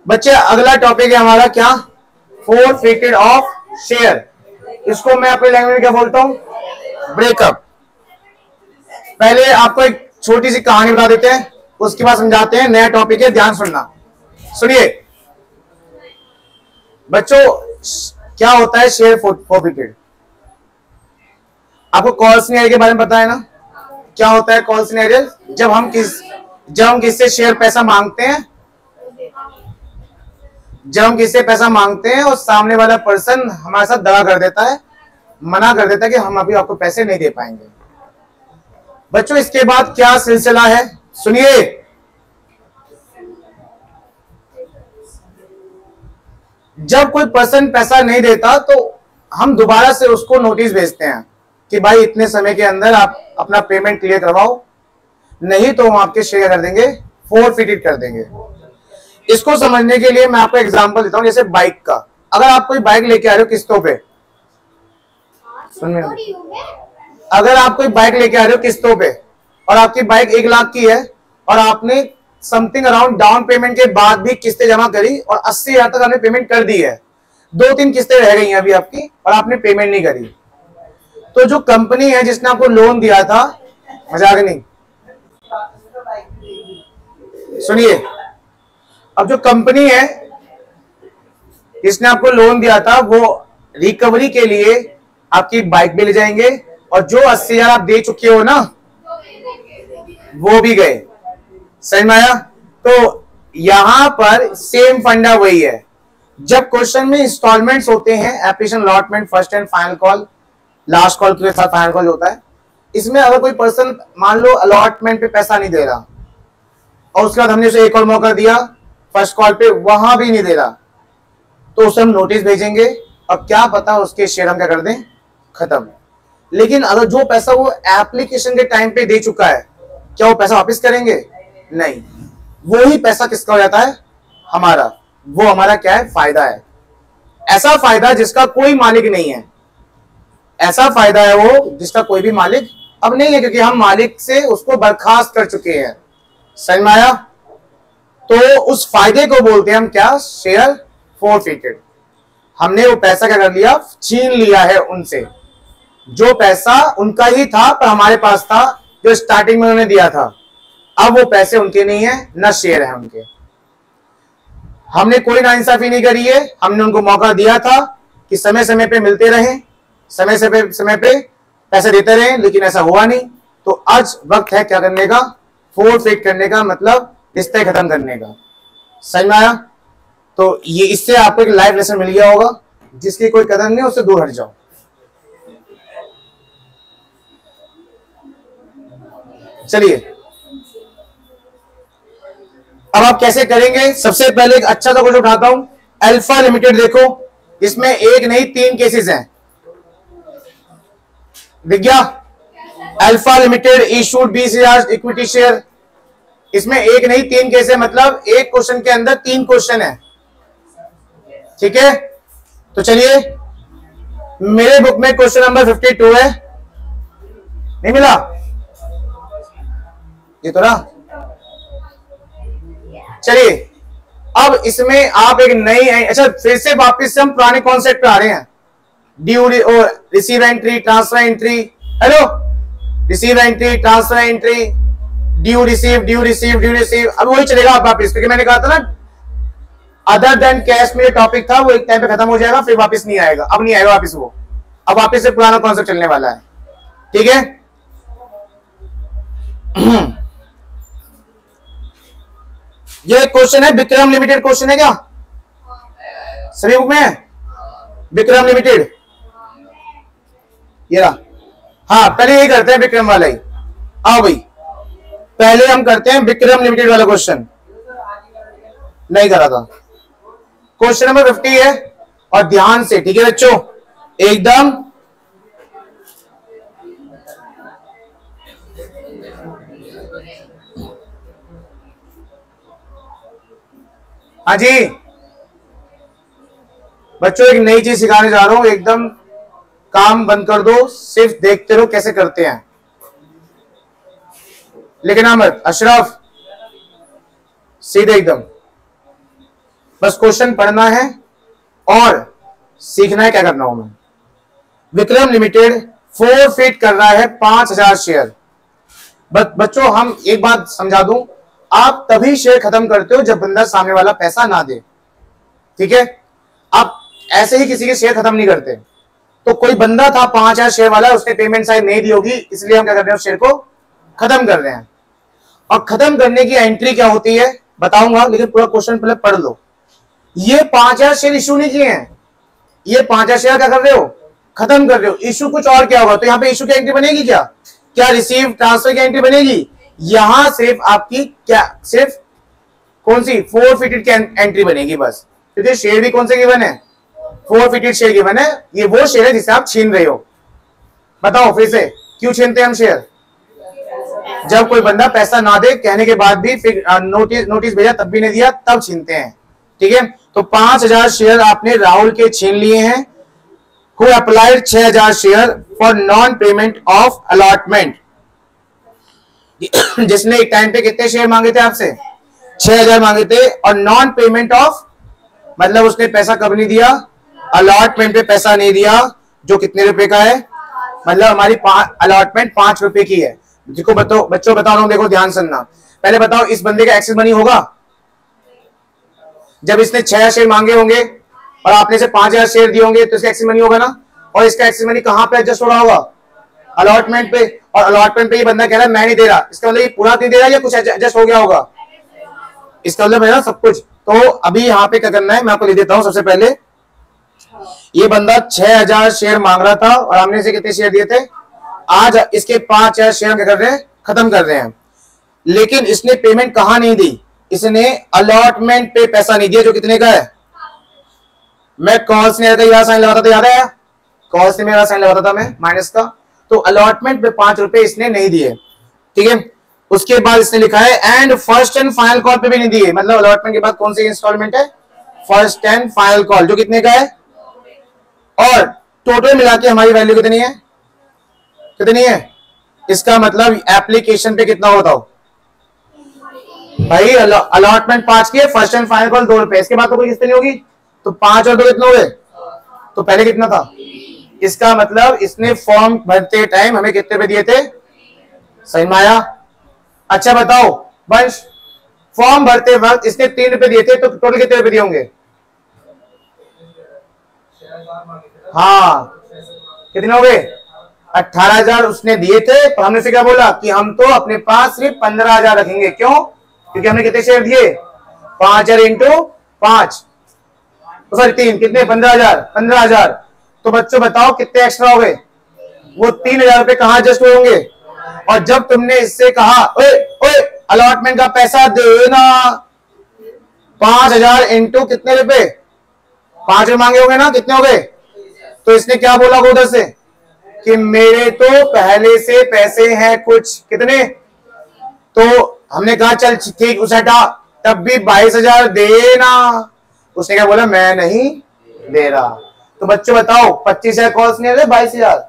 बच्चे अगला टॉपिक है हमारा क्या, फोरफिटेड ऑफ शेयर। इसको मैं अपने लैंग्वेज में क्या बोलता हूं, ब्रेकअप। पहले आपको एक छोटी सी कहानी बता देते हैं, उसके बाद समझाते हैं। नया टॉपिक है, ध्यान सुनना। सुनिए बच्चों, क्या होता है शेयर फोरफिटेड। आपको कॉल सिनेरियो के बारे में पता है ना, क्या होता है कॉल सिनेरियो? जब हम किससे शेयर पैसा मांगते हैं, जब हम किससे पैसा मांगते हैं और सामने वाला पर्सन हमारे साथ दगा कर देता है, मना कर देता है कि हम अभी आपको पैसे नहीं दे पाएंगे। बच्चों इसके बाद क्या सिलसिला है, सुनिए। जब कोई पर्सन पैसा नहीं देता तो हम दोबारा से उसको नोटिस भेजते हैं कि भाई इतने समय के अंदर आप अपना पेमेंट क्लियर करवाओ, नहीं तो हम आपके शेयर कर देंगे, फोरफिटेड कर देंगे। इसको समझने के लिए मैं आपको एग्जांपल देता हूं, जैसे बाइक का। अगर आप कोई बाइक लेके आ रहे हो किस्तों पे, अगर आप कोई बाइक लेके आ रहे हो किस्तों पे और आपकी बाइक 1 लाख की है और आपने समथिंग अराउंड डाउन पेमेंट के बाद भी किस्तें जमा करी और 80,000 तक आपने पेमेंट कर दी है, 2-3 किस्तें रह गई हैं अभी आपकी और आपने पेमेंट नहीं करी, तो जो कंपनी है जिसने आपको लोन दिया था, मजाक नहीं, सुनिए, अब जो कंपनी है जिसने आपको लोन दिया था वो रिकवरी के लिए आपकी बाइक भी ले जाएंगे और जो 80,000 आप दे चुके हो ना वो भी गए। समझ में आया? तो यहां पर सेम फंडा वही है। जब क्वेश्चन में इंस्टॉलमेंट्स होते हैं, application allotment, first and final call, last call के साथ फाइनल कॉल होता है, इसमें अगर कोई पर्सन मान लो अलॉटमेंट पे पैसा नहीं दे रहा और उसके बाद हमने उसे एक और मौका दिया फर्स्ट कॉल पे, वहां भी नहीं दे रहा, तो उसे हम नोटिस भेजेंगे और क्या पता उसके शेयर हम क्या कर दें, खत्म। लेकिन अगर जो पैसा वो एप्लीकेशन के टाइम पे दे चुका है, क्या वो पैसा वापस करेंगे? नहीं। वो ही पैसा किसका हो जाता है? हमारा। वो हमारा क्या है? फायदा है। ऐसा फायदा जिसका कोई मालिक नहीं है, ऐसा फायदा है वो जिसका कोई भी मालिक अब नहीं है, क्योंकि हम मालिक से उसको बर्खास्त कर चुके हैं। समझ में आया? तो उस फायदे को बोलते हैं हम क्या? Share forfeited. हमने वो पैसा क्या कर लिया? छीन लिया है उनसे। जो पैसा उनका ही था पर हमारे पास था, जो स्टार्टिंग में उन्होंने दिया था, अब वो पैसे उनके नहीं है, ना शेयर है उनके। हमने कोई नाइंसाफी नहीं करी है, हमने उनको मौका दिया था कि समय समय पे मिलते रहे, समय पे पैसे देते रहे, लेकिन ऐसा हुआ नहीं। तो आज वक्त है क्या करने का? फोरफिट करने का, मतलब रिश्ते खत्म करने का। समझ में आया? तो ये इससे आपको एक लाइफ लेसन मिल गया होगा, जिसकी कोई कदर नहीं उससे दूर हट जाओ। चलिए अब आप कैसे करेंगे? सबसे पहले एक अच्छा सा क्वेश्चन उठाता हूं, अल्फा लिमिटेड। देखो इसमें एक नहीं 3 केसेस हैं। दिख गया? Alpha limited issued 20,000 equity share. इसमें एक नहीं 3 केस है, मतलब एक क्वेश्चन के अंदर 3 क्वेश्चन है। ठीक है, तो चलिए मेरे बुक में क्वेश्चन नंबर 52 है। नहीं मिला? ये तो रहा। चलिए अब इसमें आप एक नई, अच्छा फिर से वापस से हम पुराने कॉन्सेप्ट पे आ रहे हैं। ड्यू और receive entry, transfer entry, hello, receive entry, transfer entry, due receive, due receive, due receive, अब वही चलेगा आप वापस, क्योंकि मैंने कहा था ना अदर देन कैश में टॉपिक था वो एक टाइम पे खत्म हो जाएगा, फिर वापस नहीं आएगा। अब नहीं आएगा वापस वो, अब वापस से पुराना कॉन्सेप्ट चलने वाला है। ठीक है, ये क्वेश्चन है विक्रम लिमिटेड। क्वेश्चन है क्या सभी बुक में है? विक्रम लिमिटेड ये रहा। हाँ पहले यही करते हैं विक्रम वाला ही। आओ भाई पहले हम करते हैं विक्रम लिमिटेड वाला क्वेश्चन। नहीं करा था। क्वेश्चन नंबर 50 है और ध्यान से, ठीक है बच्चों, एकदम हाँ जी बच्चों, एक नई चीज सिखाने जा रहा हूं। एकदम काम बंद कर दो, सिर्फ देखते रहो कैसे करते हैं। लिखना मत, अशरफ सीधे एकदम। बस क्वेश्चन पढ़ना है और सीखना है क्या करना हो। मैं विक्रम लिमिटेड फोरफिट कर रहा है 5000 शेयर। बच्चों हम एक बात समझा दूं, आप तभी शेयर खत्म करते हो जब बंदा सामने वाला पैसा ना दे, ठीक है। आप ऐसे ही किसी के शेयर खत्म नहीं करते। तो कोई बंदा था 5000 शेयर वाला, उसने पेमेंट शायद नहीं दी होगी, इसलिए हम क्या कर रहे हैं, शेयर को खत्म कर रहे हैं। और खत्म करने की एंट्री क्या होती है बताऊंगा, लेकिन पूरा क्वेश्चन पहले पढ़ लो। ये 5000 शेयर इशू नहीं किए हैं, ये 5000 शेयर क्या कर रहे हो, खत्म कर रहे हो। इशू कुछ और क्या होगा, तो यहाँ पे इशू की एंट्री बनेगी क्या, क्या रिसीव ट्रांसफर की एंट्री बनेगी। यहां सिर्फ आपकी क्या, सिर्फ कौन सी, फोरफिटेड की एंट्री बनेगी बस, क्योंकि शेयर भी कौन से गिवन है, फोरफिटेड शेयर गिवन है। ये वो शेयर है जिसे आप छीन रहे हो। बताओ फिर से, क्यों छीनते हैं हम शेयर, जब कोई बंदा पैसा ना दे, कहने के बाद भी फिर नोटिस भेजा तब भी नहीं दिया, तब छीनते हैं, ठीक है। तो 5000 शेयर आपने राहुल के छीन लिए हैं। Who applied 6000 share for non payment of allotment. जिसने एक टाइम पे कितने शेयर मांगे थे आपसे, 6000 मांगे थे, और नॉन पेमेंट ऑफ मतलब उसने पैसा कब नहीं दिया, अलॉटमेंट पे पैसा नहीं दिया, जो कितने रुपए का है, मतलब हमारी अलॉटमेंट 5 रुपए की है। जिसको बच्चों बता रहा हूं, देखो ध्यान सुनना। पहले बताओ इस बंदे का एक्सेस मनी होगा, जब इसने 6000 शेयर मांगे होंगे और आपने से 5000 शेयर दिए होंगे, तो इसका एक्सेस मनी होगा ना। और इसका एक्सेस मनी कहां पे एडजस्ट हो रहा होगा, अलॉटमेंट पे। और अलॉटमेंट पे ये बंदा कह रहा है मैं नहीं दे रहा, इसका मतलब ये पूरा नहीं दे रहा या कुछ एडजस्ट हो गया होगा, इसका मतलब है ना सब कुछ। तो अभी यहाँ पे क्या करना है, मैं आपको दे देता हूं। सबसे पहले ये बंदा 6000 शेयर मांग रहा था और हमने इसे कितने शेयर दिए थे, आज इसके 5000 शेयर क्या कर रहे हैं, खत्म कर रहे हैं। लेकिन इसने पेमेंट कहां नहीं दी, इसने अलॉटमेंट पे पैसा नहीं दिया, जो कितने का है, मैं कॉल्स ने यहां साइन लगाता था, याद है, कॉल्स ने मेरा साइन लगाता था मैं माइनस का। तो अलॉटमेंट पे 5 रुपए इसने नहीं दिए, ठीक है। उसके बाद इसने लिखा है and first and final call पे भी नहीं दिए, मतलब अलॉटमेंट के बाद कौन सी इंस्टॉलमेंट है, फर्स्ट एंड फाइनल कॉल, जो कितने का है। और टोटल मिला के हमारी वैल्यू कितनी है, कितनी है, इसका मतलब एप्लीकेशन पे कितना होता हो भाई, अलॉटमेंट 5 की है, फर्स्ट एंड फाइनल कॉल 2 रुपए, इसके बाद तो कोई किस्त नहीं होगी। तो 5 और 2 कितने हो गए, तो पहले कितना था, इसका मतलब इसने फॉर्म भरते टाइम हमें कितने पे दिए थे, सही में आया। अच्छा बताओ वंश, फॉर्म भरते वक्त इसने 3 रुपए दिए थे, तो टोटल कितने रुपए दिए होंगे, हाँ कितने हो गए, 18000 उसने दिए थे। तो हमने से क्या बोला कि हम तो अपने पास सिर्फ 15000 रखेंगे, क्यों, क्योंकि हमने कितने शेयर दिए, 5000 इंटू 5, सॉरी 3, कितने, 15000। तो बच्चों बताओ कितने एक्स्ट्रा हो गए, वो 3000 रुपए कहां एडजस्ट हुए होंगे। और जब तुमने इससे कहा ओए ओए अलॉटमेंट का पैसा देना, 5000 इंटू कितने रुपए, 5 मांगे होंगे ना, कितने हो गए। तो इसने क्या बोला उधर से कि मेरे तो पहले से पैसे हैं कुछ, कितने, तो हमने कहा चल ठीक उसे हटा, तब भी 22000 देना। उसने क्या बोला, मैं नहीं दे रहा। तो बच्चों बताओ 25000 कॉल्स नहीं आ रहे, 22000।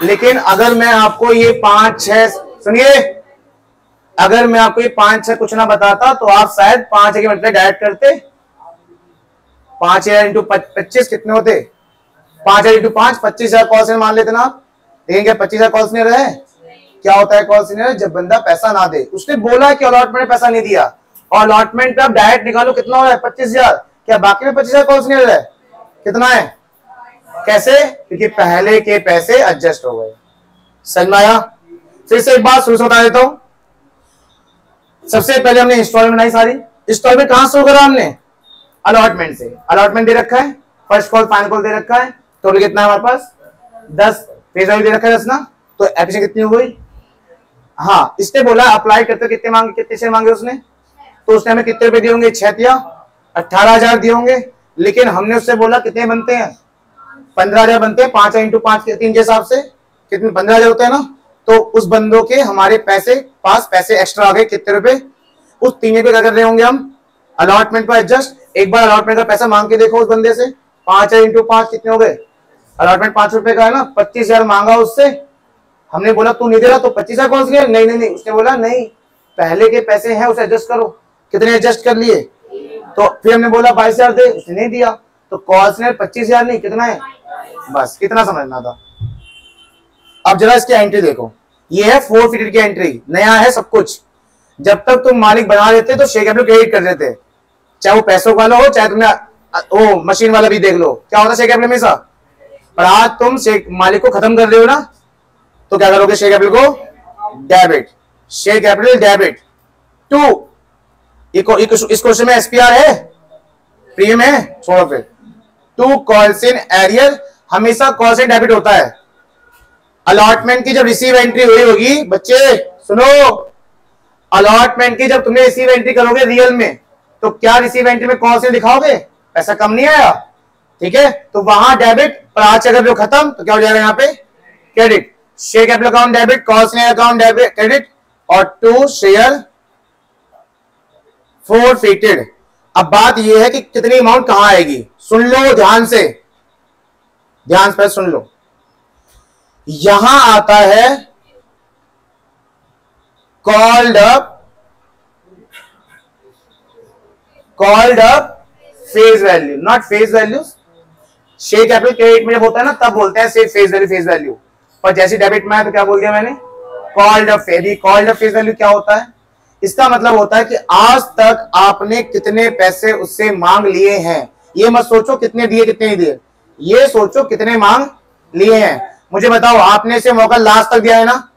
लेकिन अगर मैं आपको ये 5-6 सुनिए, अगर मैं आपको ये 5-6 कुछ ना बताता तो आप शायद 5 के मतलब डायरेक्ट करते। 5000 इंटू 25 कितने होते, 5000 इंटू 5 25000 कॉल्स मान लेते ना आप। लेकिन क्या 25000 कॉल्स नहीं रहे, क्या होता है कॉल्स नहीं, जब बंदा पैसा ना दे। उसने बोला कि अलॉटमेंट में पैसा नहीं दिया, और अलॉटमेंट पे आप डायरेक्ट निकालो कितना हो रहा है, 25000। क्या बाकी में 25000 कॉल्स नहीं रहे, कितना है, कैसे, क्योंकि पहले के पैसे एडजस्ट हो गए। समझ में आया। फिर से एक बात शुरू से बता देता हूं। सबसे पहले हमने इंस्टॉलमेंट बनाई सारी, इंस्टॉलमेंट कहां से करा हमने, अलॉटमेंट से। अलॉटमेंट दे रखा है, फर्स्ट कॉल फाइनल कॉल दे रखा है, टोटल कितना है हमारे पास 10, फेज वैल्यू दे रखा है 10 ना। तो एप्लीकेशन कितनी हो गई, हाँ इसने बोला अप्लाई करते कितने मांगे, कितने शेयर मांगे उसने, तो उसने हमें कितने रुपए दिए होंगे, 6 या 18000 दिए होंगे। लेकिन हमने उससे बोला कितने बनते हैं, 15000 बनते हैं, 5 इंटू 5 के 3 के हिसाब से कितने 15000 होते हैं ना। तो उस बंदों के हमारे पास पैसे एक्स्ट्रा आ गए, कितने रुपए, उस 3 पे क्या कर रहे होंगे हम, अलॉटमेंट पर एडजस्ट। एक बार अलॉटमेंट का पैसा मांग के देखो उस बंदे से, 5 इंटू 5 कितने हो गए, अलॉटमेंट 5 रुपए का है ना, 25000 मांगा उससे। हमने बोला तू नहीं दे रहा, तो 25000 कौन से, नहीं नहीं नहीं, उसने बोला नहीं पहले के पैसे हैं उसे एडजस्ट करो। कितने एडजस्ट कर लिए? तो फिर हमने बोला 22,000 दे, उसने नहीं दिया, तो कॉल्स ने 25,000 नहीं, कितना है? बस कितना समझना था। अब जरा इसकी एंट्री देखो, ये है फोरफिटेड की एंट्री, नया है सब कुछ। जब तक तुम मालिक बना देते तो शेयर कैपिटल क्रेडिट कर देते, चाहे वो पैसों वाला हो चाहे तुमने वो मशीन वाला भी देख लो, क्या होता है शेयर कैपिटल हमेशा। पर आज तुम मालिक को खत्म कर रहे हो ना, तो क्या करोगे? शेयर कैपिटल को debit, share capital debit to, इस क्वेश्चन में एसपीआर है, प्रीमियम है, छोड़ो फिर। टू कॉल्स इन एरियर, हमेशा कॉल्स इन डेबिट होता है। अलॉटमेंट की जब रिसीव एंट्री हुई होगी, बच्चे सुनो, अलॉटमेंट की जब तुमने रिसीव एंट्री करोगे रियल में, तो क्या रिसीव एंट्री में कॉल्स इन दिखाओगे? पैसा कम नहीं आया, ठीक है, तो वहां डेबिट, पर आज अगर जो खत्म तो क्या हो जाएगा यहाँ पे? Credit. Share capital account debit, calls in account debit credit, और टू शेयर फोरफिटेड। अब बात यह है कि कितनी अमाउंट कहां आएगी, सुन लो ध्यान से, ध्यान से सुन लो। यहां आता है called up face value, not face value. Share capital credit में जब होता है ना, तब बोलते हैं सिर्फ फेस वैल्यू, और जैसे डेबिट में है तो क्या बोल दिया मैंने? Called up face value. क्या होता है? इसका मतलब होता है कि आज तक आपने कितने पैसे उससे मांग लिए हैं। ये मत सोचो कितने दिए कितने नहीं दिए, ये सोचो कितने मांग लिए हैं। मुझे बताओ, आपने इसे मौका लास्ट तक दिया है ना?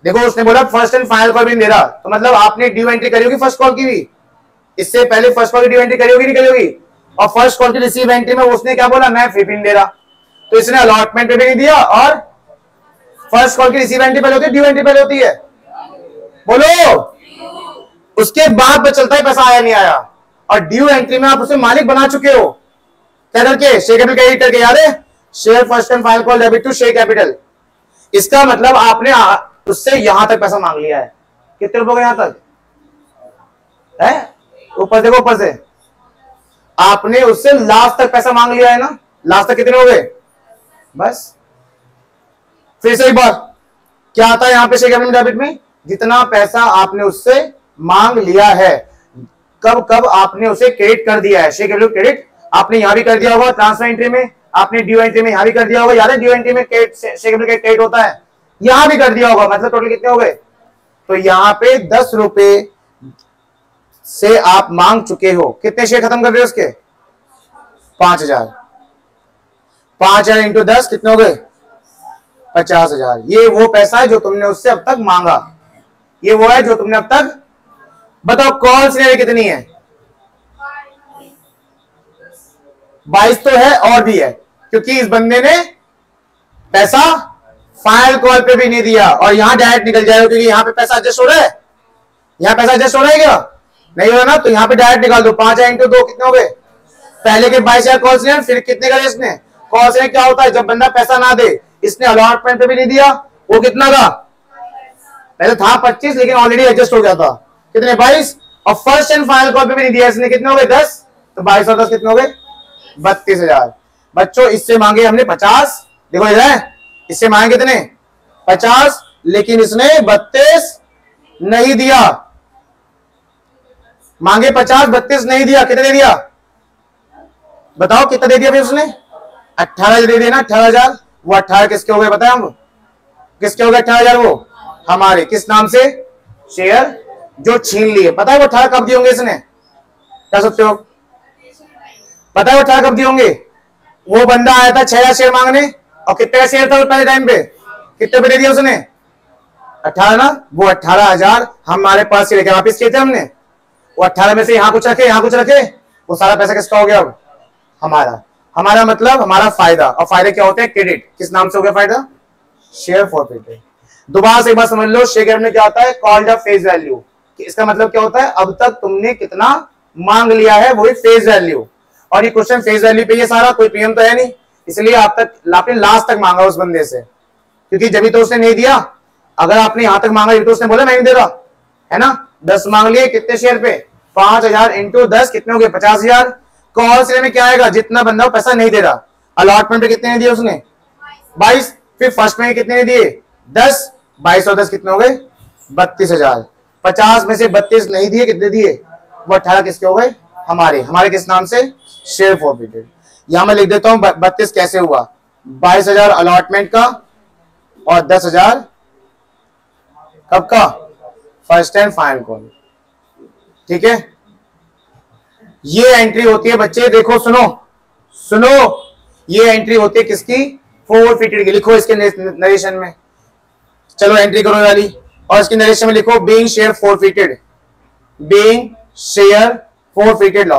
देखो उसने बोला फर्स्ट एंड फाइनल कॉल भी नहीं दे रहा, तो मतलब आपने ड्यू एंट्री करी होगी फर्स्ट कॉल की भी, इससे पहले फर्स्ट कॉल की ड्यू एंट्री करी होगी नहीं करी होगी, और फर्स्ट कॉल की रिसीव एंट्री में उसने क्या बोला? मैं फ्री नहीं दे रहा, तो इसने अलॉटमेंट पे भी नहीं दिया, और फर्स्ट कॉल की रिसीव एंट्री पहले होती है, ड्यू एंट्री पहले होती है, बोलो। उसके बाद में चलता है पैसा आया नहीं आया, और ड्यू एंट्री में आप उसे मालिक बना चुके हो, क्या करके? शेयर कैपिटल क्रेडिट करके, याद है? Share first and final call debit to share capital. इसका मतलब आपने उससे यहां तक पैसा मांग लिया है। कितने रुपए यहां तक है? ऊपर देखो, ऊपर से आपने उससे लास्ट तक पैसा मांग लिया है ना। लास्ट तक कितने हो गए? बस फिर से एक बार, क्या आता है यहां पे शेयर कैपिटल डेबिट में? जितना पैसा आपने उससे मांग लिया है, कब कब आपने उसे क्रेडिट कर दिया है। शेयर कैपिटल क्रेडिट आपने यहां भी कर दिया होगा, ट्रांसफर एंट्री में, आपने ड्यू एंट्री में यहां भी कर दिया होगा, याद है? ड्यू एंट्री में शेयर कैपिटल क्रेडिट होता है, यहां भी कर दिया होगा, मतलब टोटल कितने हो गए? तो यहां पे 10 रुपए से आप मांग चुके हो। कितने शेयर खत्म कर रहे हो उसके? 5,000। 5,000 इंटू 10 कितने हो गए? 50,000। ये वो पैसा है जो तुमने उससे अब तक मांगा, ये वो है जो तुमने अब तक। बताओ कॉल सिनेरियो कितनी है? 22 तो है, और भी है, क्योंकि इस बंदे ने पैसा फाइनल कॉल पे भी नहीं दिया, और यहां डायरेक्ट निकल जाएगा, क्योंकि यहां पे पैसा एडजस्ट हो रहा है, यहां पैसा एडजस्ट हो रहा है क्या? नहीं हो रहा ना, तो यहां पे डायरेक्ट निकाल दो। 5,000 इंटू 2 कितने हो गए? पहले के 22,000 कॉल सिनेरियो, फिर कितने करे इसने? कॉल सिनेरियो क्या होता है? जब बंदा पैसा ना दे, इसने अलॉटमेंट पे भी नहीं दिया, वो कितना था? पहले था 25, लेकिन ऑलरेडी एडजस्ट हो गया था, कितने? 22, और फर्स्ट एंड फाइनल कॉल पे भी नहीं दिया इसने, कितने हो गए? 10, तो 22 और 10 कितने हो गए? 32,000। बच्चों इससे मांगे हमने 50, देखो इधर इससे मांगे कितने? 50, लेकिन इसने 32 नहीं दिया। मांगे 50, 32 नहीं दिया, कितने दे दिया? बताओ कितना दे दिया फिर उसने? 18 दे दिया ना, 18,000। वो 18 किसके हो गए बताए हम? किसके हो गए 18,000? वो हमारे, किस नाम से? शेयर जो छीन लिए। पता है वो 18 कब दिए होंगे इसने? क्या सोचते हो? पता है वो 18 कब दिए होंगे? वो बंदा आया था 6,000 शेयर मांगने, और कितने का शेयर था पहले टाइम पे? कितने पे दे दिया उसने? 18 ना। वो 18,000 हमारे पास से लेके वापिस किए थे हमने, वो 18 में से यहां कुछ रखे यहां कुछ रखे, वो सारा पैसा किसका हो गया अब? हमारा। हमारा मतलब हमारा फायदा, और फायदे क्या होते हैं? क्रेडिट। किस नाम से हो गया फायदा? Share forfeited. दोबारा से एक बार समझ लो, शेयर कैपिटल में क्या होता है? Called up face value. इसका मतलब क्या होता है? अब तक तुमने कितना मांग लिया है, वही फेस वैल्यू। और ये क्वेश्चन फेस वैल्यू पे ये सारा, कोई प्रीमियम तो है नहीं, इसलिए आप तक आपने लास्ट तक मांगा उस बंदे से, क्योंकि जब तो उसने नहीं दिया। अगर आपने यहां तक मांगा तो उसने बोला मैं नहीं दे रहा, है ना? 10 मांग लिए, कितने शेयर पे? 5,000 इंटू 10 कितने हो गए? 50,000। कॉल सिनेरियो में क्या आएगा? जितना बंदा पैसा नहीं दे रहा। अलॉटमेंट पे कितने दिए उसने? 22। फिर फर्स्ट में कितने दिए? 10। 22 और 10 कितने हो गए? 32,000। 50 में से 32 नहीं दिए, कितने दिए? वो 18 किसके हो गए? हमारे किस नाम से? Share forfeited. यहां मैं लिख देता हूं 32 कैसे हुआ, 22,000 अलॉटमेंट का और 10,000 कब का? First and final call. ठीक है, ये एंट्री होती है बच्चे, देखो सुनो, ये एंट्री होती है किसकी? फॉरफिटेड की। लिखो इसके नरेशन में, चलो एंट्री करो वाली, और इसके नरेशन में लिखो being share forfeited, being share forfeited loss.